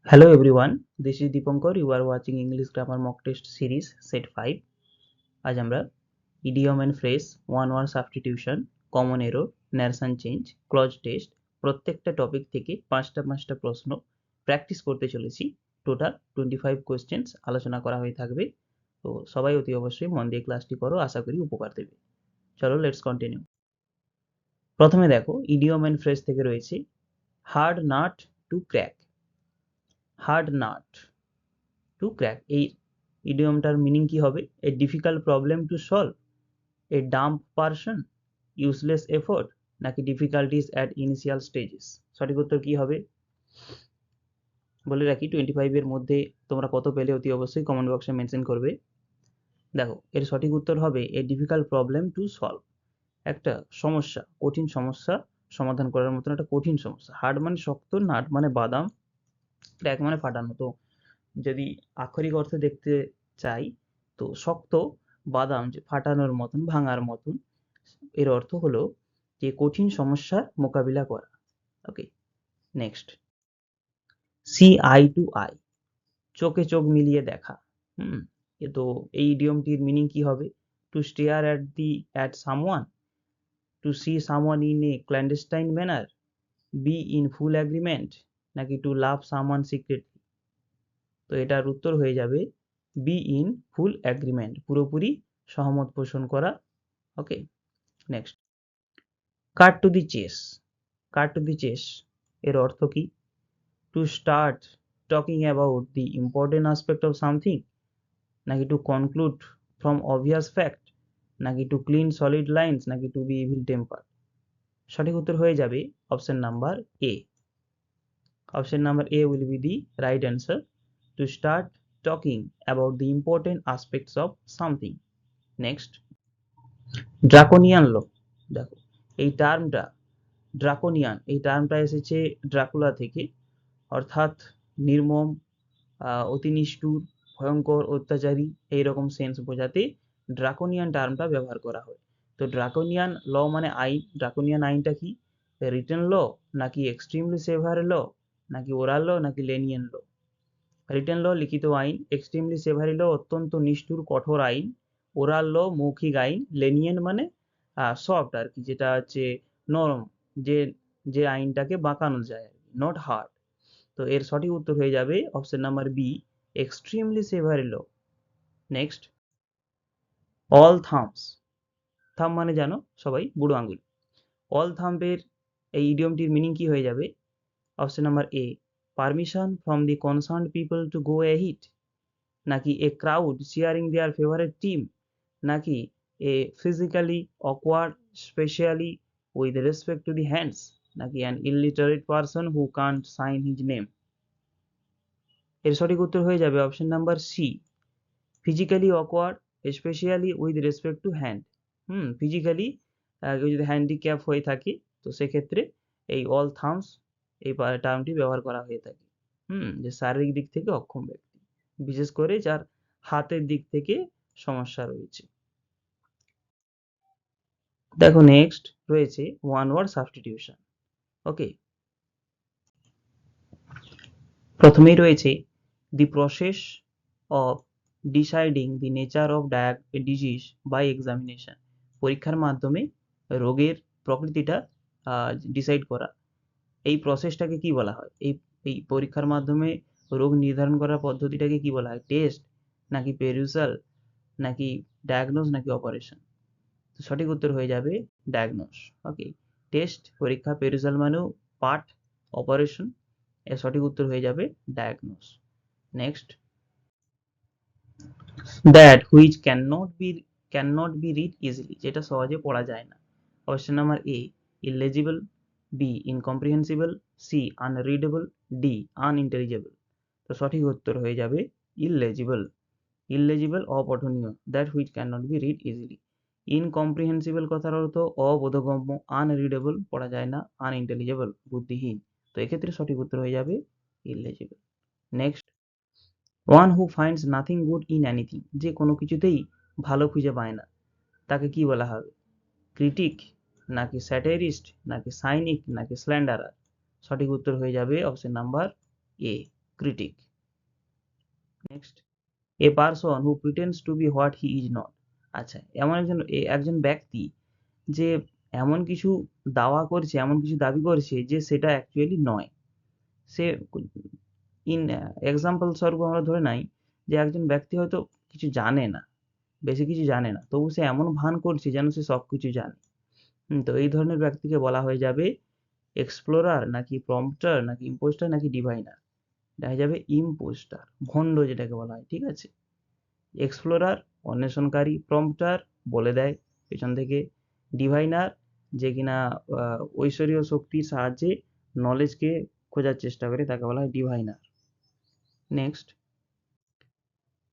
Hello everyone, this is Dipankar. You are watching English Grammar Mock Test Series Set 5. আজ আমরা idiom and phrase, one word substitution, common error, narration change, clause test প্রত্যেকটা topic থেকে পাঁচটা প্রশ্ন practice করতে চলেছি। Total 25 questions আলোচনা করা হয়ে থাকবে। তো সবাই অতি অবশ্যই মন দিয়ে ক্লাসটি করো, আশা করি উপকার দেবে। চলো লেটস কন্টিনিউ। প্রথমে দেখো idiom and phrase থেকে রয়েছে hard nut two crack. Hard nut two crack, এই ইডিয়মটার মিনিং কি হবে? এ difficult problem to solve, A dump person, useless effort, নাকি ডিফিকাল্টিস অ্যাট ইনিশিয়াল স্টেজেস। সঠিক উত্তর কি হবে? বলে রাখি 25 এর মধ্যে তোমরা কত পেলে অতি অবশ্যই কমেন্ট বক্সে মেনশন করবে। দেখো এর সঠিক উত্তর হবে এ ডিফিকাল্ট প্রবলেম টু সলভ, একটা সমস্যা, কঠিন সমস্যা সমাধান করার মতন একটা কঠিন সমস্যা। হার্ড মানে শক্ত, নাট মানে বাদাম, ক্র্যাক মানে ফাটানো। তো যদি আক্ষরিক অর্থে দেখতে চাই তো শক্ত বাদাম যে ফাটানোর মতন, ভাঙার মতন, এর অর্থ হলো যে কঠিন সমস্যার মোকাবিলা করা। Okay, next see eye to eye, চোখে চোখ মিলিয়ে দেখা। তো এই ইডিয়মটির মিনিং কি হবে? To stare at someone, to see someone in a clandestine manner, be in full agreement, নাকি টু লাভ সামওয়ান সিক্রেটলি। তো এটার উত্তর হয়ে যাবে বি ইন ফুল অ্যাগ্রিমেন্ট, পুরোপুরি সহমত পোষণ করা। Okay, next cut to the chase. Cut to the chase এর অর্থ কি? To start talking about the important aspect of something, নাকি to conclude from obvious fact, নাকি টু ক্লিন সলিড লাইন্স, নাকি টু বি ইভিল টেম্পার। সঠিক উত্তর হয়ে যাবে option number A. Option number A will be the right answer. To start talking about the important aspects of something. Next, draconian ল। দেখো এই টার্মটা draconian, এই টার্মটা এসেছে Dracula থেকে, অর্থাৎ নির্মম, অতি নিষ্ঠুর, ভয়ঙ্কর, অত্যাচারী, এইরকম সেন্স বোঝাতে ড্রাকোনিয়ান টার্মটা ব্যবহার করা হয়। তো ড্রাকোনিয়ান ল মানে আইন। ড্রাকোনিয়ান আইনটা কি? রিটেন ল, নাকি এক্সট্রিমলি সেভার ল, নাকি ওরাল ল, নাকি লেনিয়ান ল। রিটেন ল লিখিত আইন, এক্সট্রিমলি সেভারি ল অত্যন্ত নিষ্ঠুর কঠোর আইন, ওরাল ল মৌখিক আইন, লেনিয়ান মানে সফট আর কি, যেটা হচ্ছে নরম, যে যে আইনটাকে বাঁকানো যায়, নট হার্ড। তো এর সঠিক উত্তর হয়ে যাবে option number B, extremely savoury law. Next, all thumbs. Thumb মানে জানো সবাই বুড়ো আঙ্গুল। অল থাম্পের এই ইডিয়মটির মিনিং কি হয়ে যাবে? Option number A, permission from the concerned people to go ahead, নাকি a crowd cheering their favourite team, নাকি a physically awkward specially with respect to the hands, নাকি an illiterate person who can't sign his name. এর সঠিক উত্তর হয়ে যাবে option number C, physically awkward specially with respect to hand. Physically কেউ যদি handicap হয়ে থাকে তো সেক্ষেত্রে এই অল থামস এই টার্মটি ব্যবহার করা হয়ে থাকে। যে শারীরিক দিক থেকে অক্ষম ব্যক্তি, বিশেষ করে যার হাতের দিক থেকে সমস্যা রয়েছে। দেখো নেক্সট রয়েছে ওয়ান ওয়ার্ড সাবস্টিটিউশন। ওকে, প্রথমেই রয়েছে the process of deciding the nature of disease by examination. পরীক্ষার মাধ্যমে রোগের প্রকৃতিটা ডিসাইড করা, এই প্রসেসটাকে কি বলা হয়? এই পরীক্ষার মাধ্যমে রোগ নির্ধারণ করার পদ্ধতিটাকে কি বলা হয়? টেস্ট, নাকি পেরুসাল, নাকি ডায়াগনোস, নাকি অপারেশন। তো সঠিক উত্তর হয়ে যাবে ডায়াগনোস। ওকে, টেস্ট পরীক্ষা, পেরুসাল মানেও পাঠ, অপারেশন, এর সঠিক উত্তর হয়ে যাবে diagnose. Next, that which can not be read easily, যেটা সহজে পড়া যায় না। Option number A, illegible, B incomprehensible, C unreadable, D unintelligible. তো সঠিক উত্তর হয়ে যাবে ইলেজিবল। ইলেজিবল অপঠনীয়, that which can not be read easily. Incomprehensible কথার অর্থ অবোধগম্য, আনরিডেবল পড়া যায় না, আনইন্টেলিজেবল বুদ্ধিহীন। তো এক্ষেত্রে সঠিক উত্তর হয়ে যাবে illegible. Next, one who finds nothing good in anything, যে কোনো কিছুতেই ভালো খুঁজে পায় না, তাকে কি বলা হবে? ক্রিটিক, নাকি স্যাটারিস্ট, নাকি সাইনিক, নাকি স্ল্যান্ডারার। সঠিক উত্তর হয়ে যাবে option number A, critic. Next, a person who pretends to be what he is not. আচ্ছা, এমন একজন ব্যক্তি যে এমন কিছু দাওয়া করছে, এমন কিছু দাবি করছে যে সেটা অ্যাকচুয়ালি নয়। সে ইন এক্সাম্পল স্বরূপ আমরা ধরে নেই যে একজন ব্যক্তি হয়তো কিছু জানে না, বেশি কিছু জানে না, তবু সে এমন ভান করছে যেন সে সবকিছু জানে। তো এই ধরনের ব্যক্তিকে বলা হয়ে যাবে এক্সপ্লোরার, নাকি প্রম্পটার, নাকি ইম্পোস্টার, নাকি ডিভাইনার। এটা হয়ে যাবে ইম্পোস্টার, ভণ্ড যেটাকে বলা হয়। ঠিক আছে, এক্সপ্লোরার অন্বেষণকারী, প্রম্পটার বলে দেয় পেছন থেকে, ডিভাইনার যে কিনা ঐশ্বরীয় শক্তির সাহায্যে নলেজকে খোঁজার চেষ্টা করে, তাকে বলা হয় diviner. Next,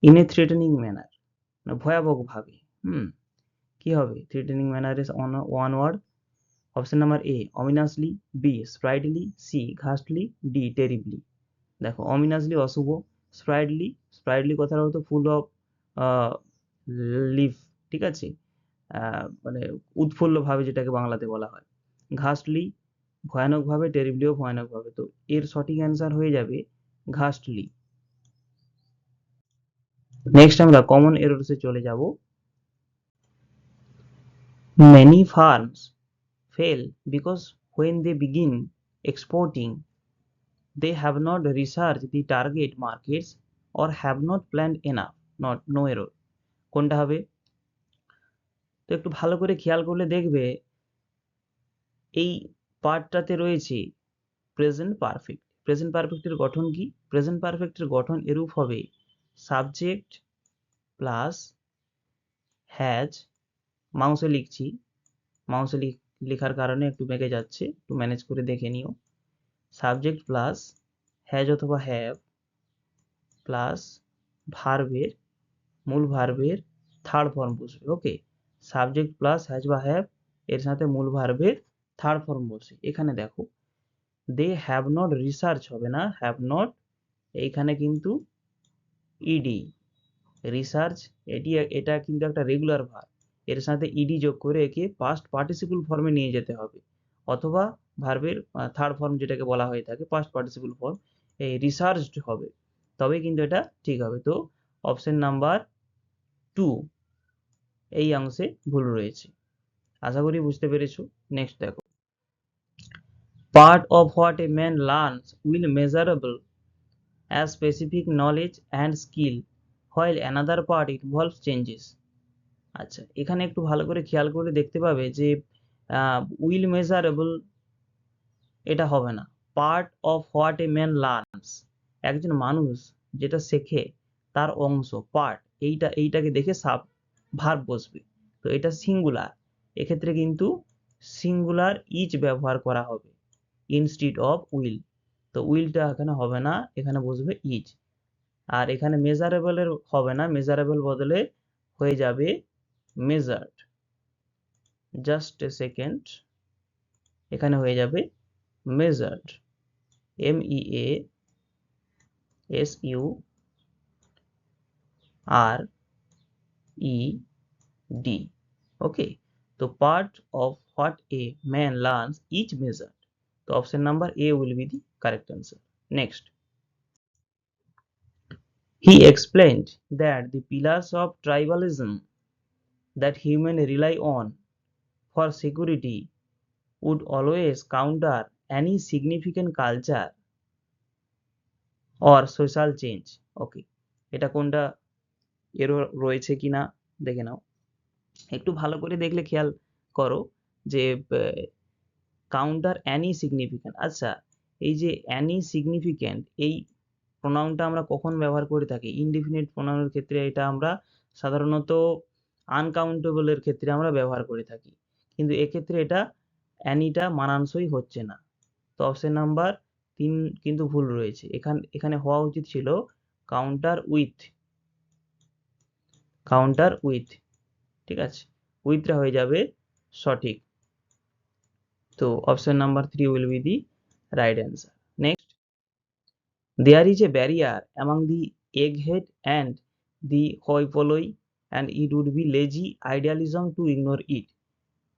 in a threatening manner, ভয়াবহভাবে। কি হবে থ্রেটেনিং ম্যানারে? One word. Option number A ominously, B sprightly, C ghastly, D terribly. দেখো, অমিনাসলি অশুভ, স্প্রাইডলি কথার অর্থ ফুল অফ লিফ, ঠিক আছে, মানে উৎফুল্লভাবে যেটাকে বাংলাতে বলা হয়। ঘাস্টলি ভয়ানকভাবে, টেরিবলিও ভয়ানকভাবে। তো এর সঠিক অ্যান্সার হয়ে যাবে ঘাস্টলি। নেক্সট আমরা কমন এররসে চলে যাব। Many farms fail because when they begin exporting, they have not researched the target markets or have not planned enough. Not no error. কোনটা হবে? তো একটু ভালো করে খেয়াল করলে দেখবে এই পার্টটাতে রয়েছে প্রেজেন্ট পারফেক্ট। প্রেজেন্ট পারফেক্টের গঠন কি? প্রেজেন্ট পারফেক্টের গঠন এরূপ হবে সাবজেক্ট প্লাস হ্যাজ, মাউসে লিখছি, মাউসে লেখার কারণে একটু বেঁকে যাচ্ছে, একটু ম্যানেজ করে দেখে নিও। সাবজেক্ট প্লাস হ্যাজ অথবা হ্যাভ প্লাস ভার্বের, মূল ভার্বের থার্ড ফর্ম বসবে। ওকে, সাবজেক্ট প্লাস হ্যাজ বা হ্যাভ এর সাথে মূল ভার্বের থার্ড ফর্ম বসে। এখানে দেখো দে হ্যাভ নট, রিসার্চ হবে না, হ্যাভ নট, এইখানে কিন্তু ইডি রিসার্চ, এটা কিন্তু একটা রেগুলার ভার্ব, এর সাথে ইডি যোগ করে একে পাস্ট পার্টিসিপল ফর্মে নিয়ে যেতে হবে, অথবা ভার্বের থার্ড ফর্ম যেটাকে বলা হয়ে থাকে পাস্ট পার্টিসিপল ফর্ম, এই রিসার্চড হবে, তবে কিন্তু এটা ঠিক হবে। তো অপশন নাম্বার 2 এই অংশে ভুল রয়েছে। আশা করি বুঝতে পেরেছো। নেক্সট দেখো, part of what a man learns will measurable as specific knowledge and skill while another part involves changes. আচ্ছা, এখানে একটু ভালো করে খেয়াল করে দেখতে পাবে যে উইল মেজারেবল এটা হবে না। Part of what a man learns, একজন মানুষ যেটা শেখে তার অংশ, পার্ট, এইটাকে দেখে ভার্ব বসবে। তো এটা সিঙ্গুলার, এক্ষেত্রে কিন্তু সিঙ্গুলার ইজ ব্যবহার করা হবে ইনস্টিড অফ উইল। তো উইলটা এখানে হবে না, এখানে বসবে ইজ। আর এখানে মেজারেবলের হবে না, মেজারেবল বদলে হয়ে যাবে মেজার্ড। জাস্ট এ সেকেন্ড, এখানে হয়ে যাবে মেজার্ড, MEASURED। ওকে, তো part of what a man learns is measured. তো option number A will be the correct answer. Next, he explained that the pillars of tribalism that humans rely on for security would always counter any significant culture or social change. ওকে, এটা কোনটা error রয়েছে কিনা দেখে নাও। একটু ভালো করে দেখলে খেয়াল করো যে কাউন্টার অ্যানি সিগনিফিক্যান্ট। আচ্ছা, এই যে অ্যানি সিগনিফিক্যান্ট এই প্রোনাউনটা আমরা কখন ব্যবহার করে থাকি? ইনডিফিনিট প্রোনাউনের ক্ষেত্রে এটা আমরা সাধারণত আনকাউন্টেবলের ক্ষেত্রে আমরা ব্যবহার করে থাকি, কিন্তু এক্ষেত্রে এটা অ্যানিটা মানানসই হচ্ছে না। তো অপশন নাম্বার 3 কিন্তু ভুল রয়েছে। এখানে হওয়া উচিত ছিল কাউন্টার উইথ, কাউন্টার উইথ, ঠিক আছে, উইথটা হয়ে যাবে সঠিক। তো option number 3 will be the right answer. Next, there is a barrier among the egghead and the hoi polloi and it would be lazy idealism to ignore it.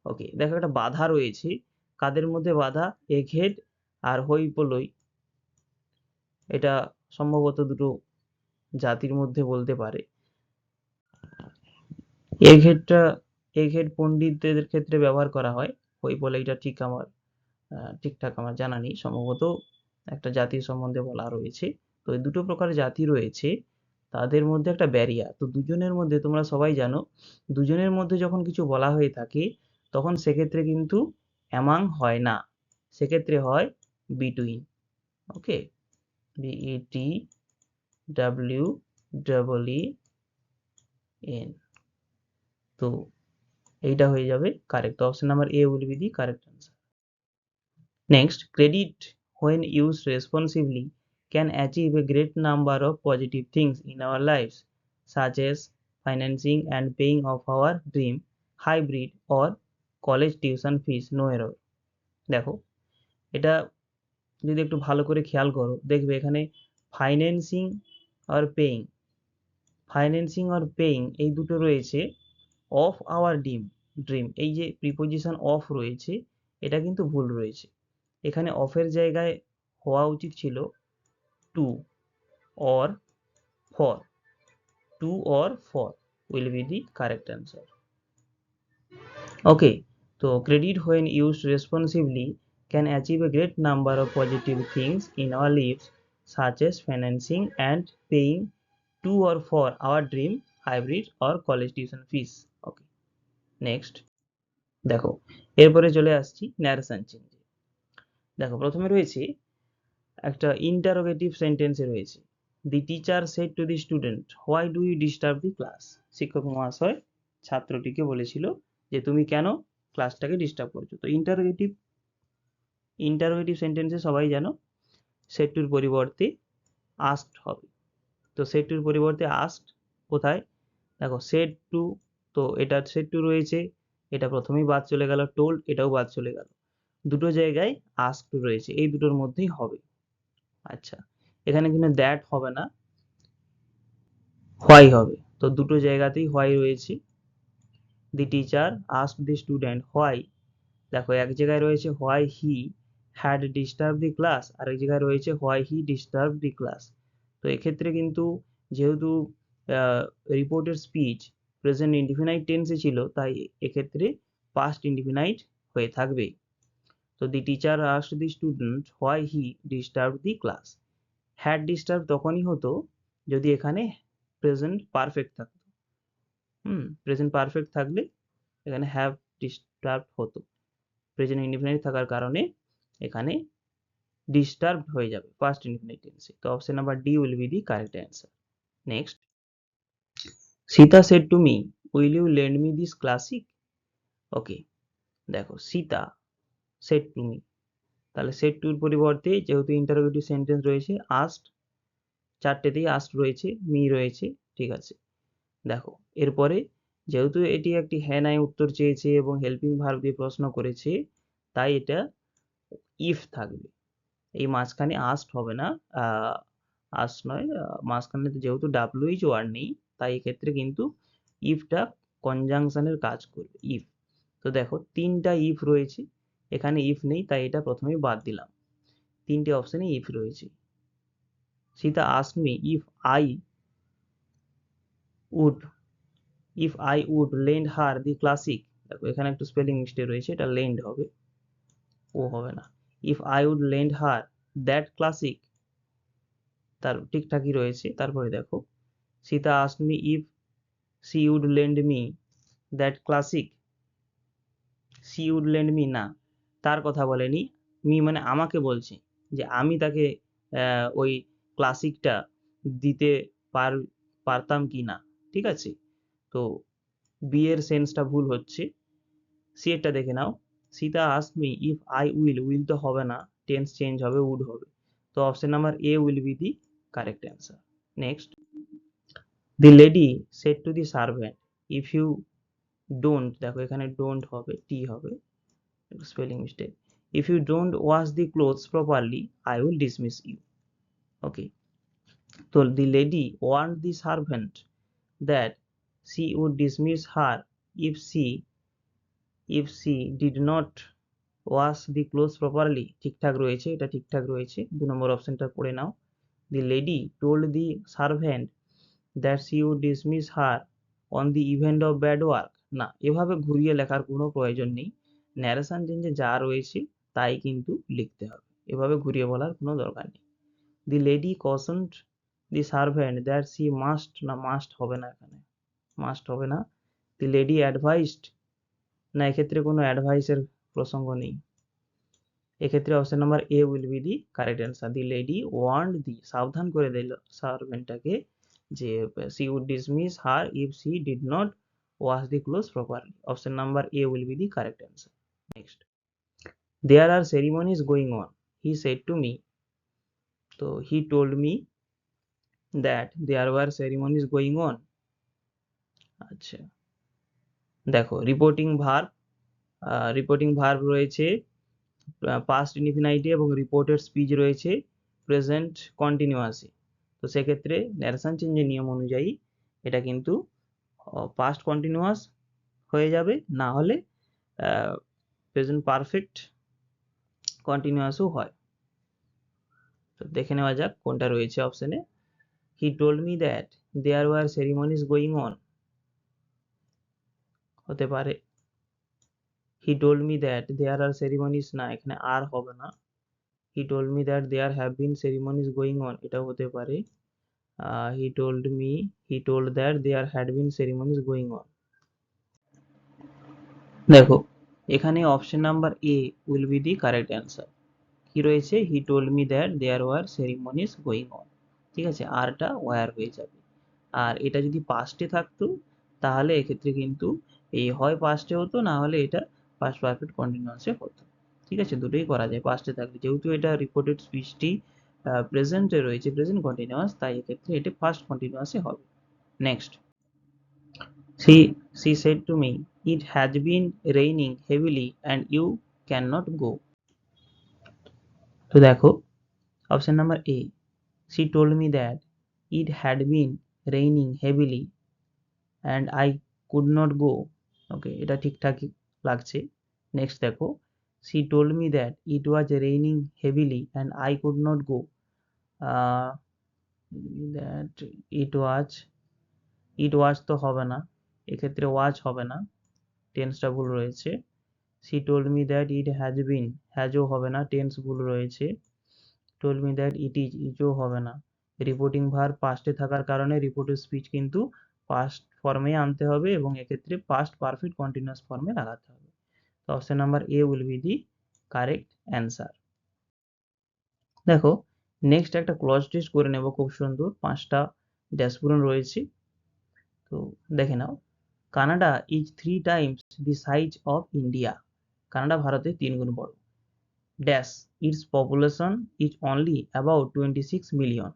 ওকে, দেখো একটা বাধা রয়েছে, কাদের মধ্যে বাধা? এগহেড আর হই পোলই। এটা সম্ভবত দুটো জাতির মধ্যে বলতে পারে। এঘেট পণ্ডিতদের ক্ষেত্রে ব্যবহার করা হয়, ওই বলে এটা ঠিকঠাক আমার জানা নেই, সম্ভবত একটা জাতির সম্বন্ধে বলা রয়েছে। তো এই দুটো প্রকার জাতি রয়েছে, তাদের মধ্যে একটা ব্যারিয়ার। তো দুজনের মধ্যে তোমরা সবাই জানো, দুজনের মধ্যে যখন কিছু বলা হয়ে থাকে তখন সেক্ষেত্রে কিন্তু অ্যামাং হয় না, সেক্ষেত্রে হয় বিটুইন। ওকে, বিইটি ডাব্লিউ ডাবল ই এন। তো এইটা হয়ে যাবে correct. Option number A will be the correct answer. Next, credit when used responsibly can achieve a great number of positive things in our lives, such as financing and paying off our dream, hybrid or college tuition fees. No error. দেখো, এটা যদি একটু ভালো করে খেয়াল করো, দেখবে এখানে ফাইন্যান্সিং আর পেইং এই দুটো রয়েছে। অফ আওয়ার ড্রিম, এই যে প্রিপোজিশন অফ রয়েছে, এটা কিন্তু ভুল রয়েছে। এখানে অফের জায়গায় হওয়া উচিত ছিল to or for. To or for will be the correct answer. Okay, তো credit when used responsibly can achieve a great number of positive things in our lives, such as financing and paying to or for our dream, hybrid or college tuition fees. Okay, next দেখো, এরপরে চলে আসছি narration change. দেখো, প্রথমে রয়েছে একটা interrogative সেন্টেন্সে রয়েছে, the teacher said to the student, why do you disturb the class. শিক্ষক মহাশয় ছাত্রটিকে বলেছিল যে তুমি কেন ক্লাসটাকে ডিস্টার্ব করছো। তো ইন্টারোগেটিভ সেন্টেন্সে সবাই জানো সেড টুর পরিবর্তে আস্কড হবে। তো সেড টুর পরিবর্তে আস্কড কোথায়? দেখো, সেড টু, তো এটা সেড টু রয়েছে, এটা প্রথমেই বাদ চলে গেল, টোল্ড এটাও বাদ চলে গেল, দুটো জায়গায় আস্কড রয়েছে, এই দুটোর মধ্যেই হবে। আচ্ছা, এখানে কিন্তু দ্যাট হবে না, হোয়াই হবে। তো দুটো জায়গাতেই হোয়াই রয়েছে। The teacher asked the student why, দেখো এক জায়গায় রয়েছে why he had disturb the class, আর এক জায়গায় রয়েছে why he disturb the class. তো এক্ষেত্রে কিন্তু যেহেতু রিপোর্টের স্পিচ প্রেজেন্ট ইনডিফিনাইট টেন্সে ছিল, তাই এক্ষেত্রে পাস্ট ইনডিফিনাইট হয়ে থাকবে। তো দি teacher asked the student why he disturb the class. Had disturb তখনই হতো যদি এখানে প্রেজেন্ট পারফেক্ট থাকতো। প্রেজেন্ট পারফেক্ট থাকলে এখানে হ্যাভ ডিস্টার্ব হতো, প্রেজেন্ট ইনডিফিনাইট থাকার কারণে এখানে ডিস্টার্ব হয়ে যাবে ফার্স্ট ইনডিফিনাইট টেন্সে। তো option number D will be the correct answer. Next, Sita said to me, will you lend me this classic. Okay, দেখো সীতা সেড টু মি, তাহলে সেড টুর পরিবর্তে যেহেতু ইন্টারোগেটিভ সেন্টেন্স রয়েছে আস্কড, চারটেতেই আস্কড রয়েছে, মি রয়েছে, ঠিক আছে। দেখো, এরপরে যেহেতু এটি একটি হ্যাঁ নাই উত্তর চেয়েছে এবং হেল্পিং ভার্ব দিয়ে প্রশ্ন করেছে, তাই এটা ইফ থাকবে, এই মাঝখানে আস্ট হবে না, আস্ট নয়, মাঝখানে যেহেতু ডাব্লিউএইচ ওয়ার্ড নেই, তাই এক্ষেত্রে কিন্তু ইফটা কনজাংশনের কাজ করবে, ইফ। তো দেখো, তিনটা ইফ রয়েছে, এখানে ইফ নেই, তাই এটা প্রথমেই বাদ দিলাম, তিনটে অপশনে ইফ রয়েছে। Sita asked me would if I would lend her the classic. দেখো, এখানে একটু স্পেলিং মিস্টেক রয়েছে, এটা লেন্ড হবে, ও হবে না। If I would lend her that classic, তার ঠিকঠাকই রয়েছে। তারপরে দেখো, Sita asked me if she would lend me that classic. She would lend me না, তার কথা বলেনি, মি মানে আমাকে বলছে যে আমি তাকে ওই ক্লাসিকটা দিতে পারতাম কি না, ঠিক আছে। তো বি এর সেন্সটা ভুল হচ্ছে, সি এরটা দেখে নাও। Sita asked me if I will তো হবে না, টেন্স চেঞ্জ হবে, উড হবে। তো option number A will be the correct answer. Next, the lady said to the servant, if you don't, দেখো এখানে ডোন্ট হবে, টি হবে, spelling mistake. If you don't wash the clothes properly I will dismiss you. Okay, তো the lady warned the servant that she would dismiss her if she did not wash the clothes properly. ঠিকঠাক রয়েছে, এটা ঠিকঠাক রয়েছে, 2 নম্বর অপশনটা পড়ে নাও, The lady told the servant that she would dismiss her on the event of bad work. না, এভাবে ঘুরিয়ে লেখার কোনো প্রয়োজন নেই। ন্যারেশন চেঞ্জে যা রয়েছে তাই কিন্তু লিখতে হবে, এভাবে ঘুরিয়ে বলার কোনো দরকার নেই। The lady cautioned the servant that she must, না মাস্ট হবে না, এখানে মাস্ট হবে না। The lady advised, না এক্ষেত্রে কোনো অ্যাডভাইসের প্রসঙ্গ নেই, এক্ষেত্রে option number A will be the correct answer. The lady warned the, সাবধান করে দিল সার্ভেন্টটাকে যে she would dismiss her if she did not wash the clothes properly. Option number A will be the correct answer. Next, there are ceremonies going on, he said to me. So he told me that there were ceremonies going on. আচ্ছা, দেখো reporting verb রয়েছে past infinitive এবং reported speech রয়েছে present কন্টিনিউয়াসে। তো সেক্ষেত্রে narration চেঞ্জের নিয়ম অনুযায়ী এটা কিন্তু পাস্ট কন্টিনিউয়াস হয়ে যাবে, না হলে প্রেজেন্ট পারফেক্ট কন্টিনিউয়াসও হয়। তো দেখে নেওয়া যাক কোনটা রয়েছে অপশনে। He told me that there were ceremonies going on, হতে পারে he told me that there are ceremonies, না এখানে আর হবে না। he told me that there have been ceremonies going on, এটাও হতে পারে। he told that there had been ceremonies going on। দেখো এখানে option number A will be the correct answer. কি রয়েছে, he told me that there were ceremonies going on, ঠিক আছে, আরটা ওয়ার হয়ে যাবে। আর এটা যদি পাস্টে থাকতো তাহলে এক্ষেত্রে কিন্তু এই হয় পাস্টে হতো, না হলে এটা পাস্ট পারফেক্ট কন্টিনিউয়াসে হতো, ঠিক আছে, দুটোই করা যায় পাস্টে থাকলে। যেহেতু এটা রিপোর্টেড স্পিচটি প্রেজেন্টে রয়েছে, প্রেজেন্ট কন্টিনিউয়াস, তাই এক্ষেত্রে এটা ফার্স্ট কন্টিনিউয়াসে হবে। Next, she said to me it has been raining heavily and you cannot go। তো দেখো option number A, she told me that it had been raining heavily and I could not go। ওকে, এটা ঠিকঠাক লাগছে। Next দেখো, she told me that it was raining heavily and I could not go। that it was তো হবে না, এক্ষেত্রে was হবে না, টেন্সটা ভুল রয়েছে। she told me that it has been, hasও হবে না, টেন্স ভুল রয়েছে। told me that it isও হবে না। রিপোর্টিং ভার্ব পাস্টে থাকার কারণে রিপোর্টেড স্পিচ কিন্তু পাস্ট ফর্মে আনতে হবে এবং এক্ষেত্রে পাস্ট পারফেক্ট কন্টিনিউয়াস ফর্মে লাগাতে হবে। তো option number A will be the correct answer. দেখো নেক্সট একটা ক্লজ টেস্ট করে নেব, খুব সুন্দর 5টা ড্যাশপূরণ রয়েছে, তো দেখে নাও। Canada is 3 times the size of India, Canada ভারতের 3 গুণ বড়। Dash its population is only about 26 million.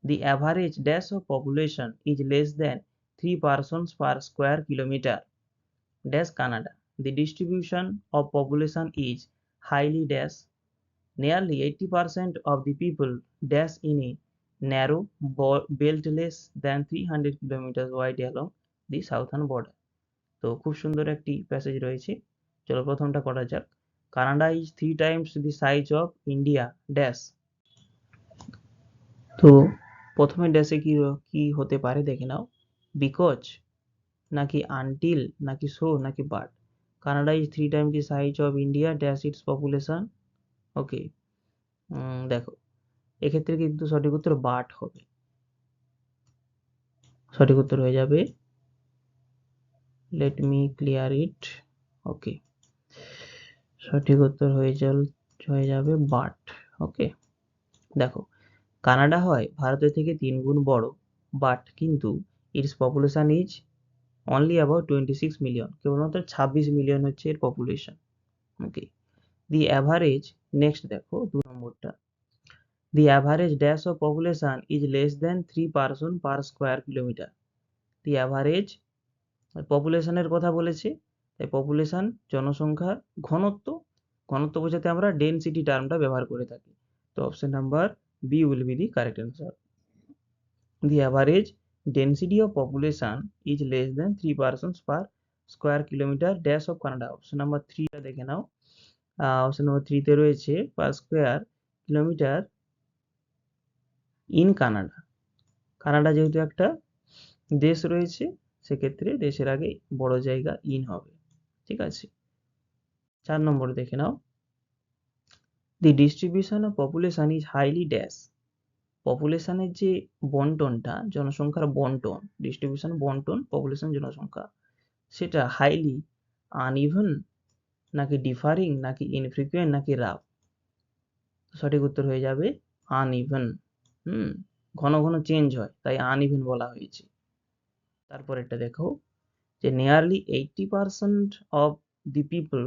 The average dash of population is less than 3 persons per square kilometer. Dash Canada. The distribution of population is highly dash. Nearly 80% of the people dash in a narrow belt less than 300 kilometers wide along the southern border. তো খুব সুন্দর একটি passage রয়েছে, চলো প্রথমটা করা যাক। Canada is 3 times the size of India dash. তো প্রথমে ড্যাশে কি হতে পারে দেখে নাও, বিকজ নাকি আনটিল নাকি সো নাকি but. Canada is 3 times the size of India dash its population. Okay, দেখো এক্ষেত্রে কিন্তু সঠিক উত্তর বাট হবে, সঠিক উত্তর হয়ে যাবে, লেট মি ক্লিয়ার ইট। ওকে, সঠিক উত্তর হয়ে যাবে বাট। ওকে, দেখো কানাডা হয় ভারতের থেকে 3 গুণ বড়, বাট কিন্তু its population is only about 26 million, কেবলমাত্র 26 মিলিয়ন হচ্ছে এর population. Okay, the average, next দেখো 2 নম্বরটা, the average dash of population is less than 3 person per square kilometer. The average পপুলেশনের কথা বলেছে, তাই পপুলেশন জনসংখ্যার ঘনত্ব, ঘনত্ব বোঝাতে আমরা ডেনসিটি টার্মটা ব্যবহার করে থাকি। তো option number B will be the correct answer. The average density of population is less than 3 persons per square kilometer dash of Canada. Option number 3 টা দেখে নাও। অপশন নাম্বার 3 তে রয়েছে পার square kilometre in Canada. Canada যেহেতু একটা দেশ রয়েছে, সেক্ষেত্রে দেশের আগে বড় জায়গা ইন হবে। ঠিক আছে, 4 নম্বর দেখে নাও। The distribution of population is highly dash. পপুলেশনের যে বন্টনটা, জনসংখ্যার বন্টন, ডিস্ট্রিবিউশন বন্টন, পপুলেশন জনসংখ্যা, সেটা হাইলি আনইভেন নাকি ডিফারিং নাকি ইনফ্রিকুয়েন্ট নাকি রাফ? সঠিক উত্তর হয়ে যাবে আনইভেন। ঘন ঘন চেঞ্জ হয়, তাই আনইভেন বলা হয়েছে। তারপরেরটা দেখো, যে nearly 80% of the people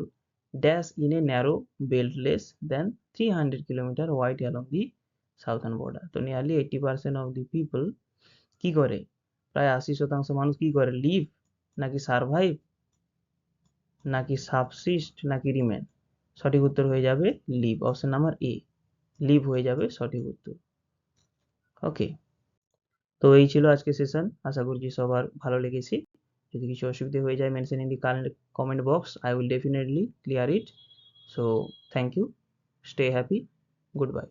dash in a narrow belt less than 300 kilometre wide along the southern border. তো নিয়ারলি 80% অফ দি পিপল কি করে, প্রায় 80% মানুষ কি করে, লিভ নাকি সারভাইভ নাকি সাবসিস্ট নাকি রিমেন? সঠিক উত্তর হয়ে যাবে live, option number A, live হয়ে যাবে সঠিক উত্তর। ওকে, তো এই ছিল আজকে সেশন, আশা করছি সবার ভালো লেগেছে। যদি কিছু অসুবিধা হয়ে যায়, mention in the comment box, I will definitely clear it. So thank you, stay happy, good by.